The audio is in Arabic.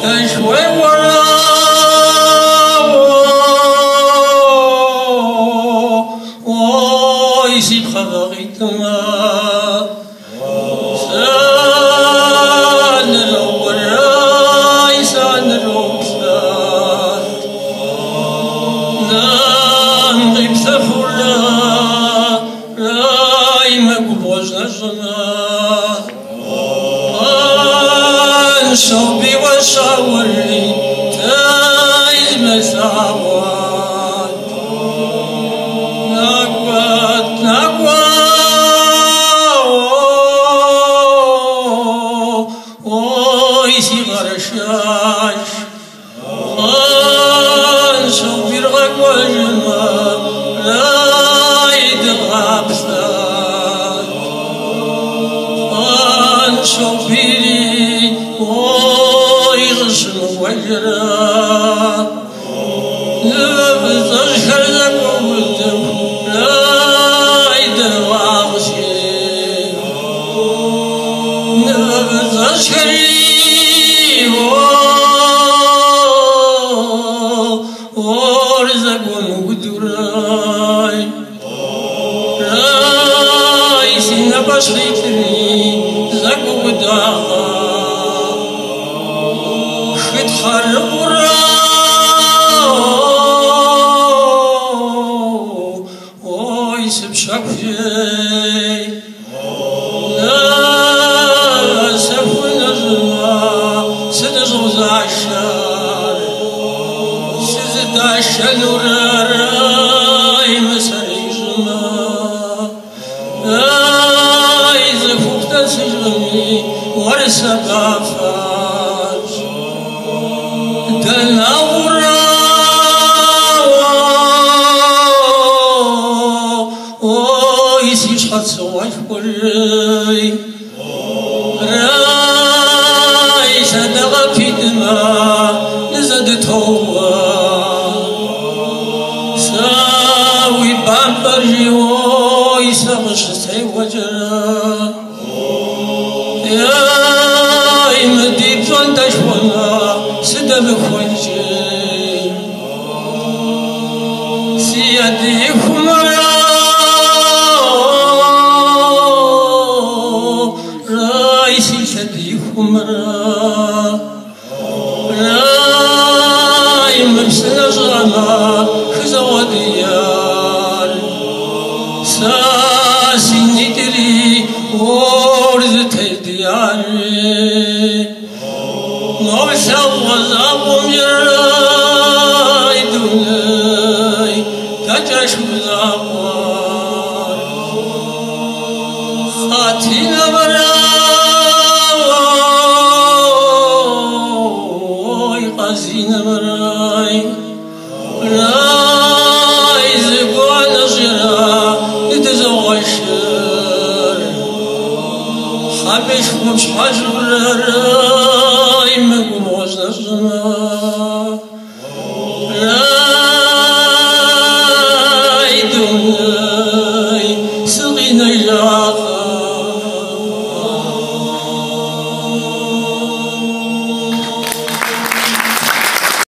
تشوي ورا ويسيب خبغيتنا سان الوراي سان الوكسات نام غيب سفولا راي مقبوز نجنا صوبي وصوري تايز مساوات نقوات نقوات ويسي غرشاش صوبي رغق والجمال رايد غابثات صوبي وجرا لبس الشرق والدم لا يدواغشي لبس الشريف ورزق ودراي راي سنبش خيتري زق وداغا خرب الراو ويسب شكفي لا سفو نزما سدز غزاشار سدز داشن وراي مسري زما راي زفوك تسجمي ورسقافات تنورا ويسيش حد سواش بري راي صدق في دماء نزد توا ساوي بامبرجي ويسغش سي وجرا يا مديب جون تشونا سدب خويجي سيدي خمرا رايسي سيدي خمرا راي مرسل زغنا خزوة ديال ساسي ندري ورد تديالي نوسا وزاقم يرى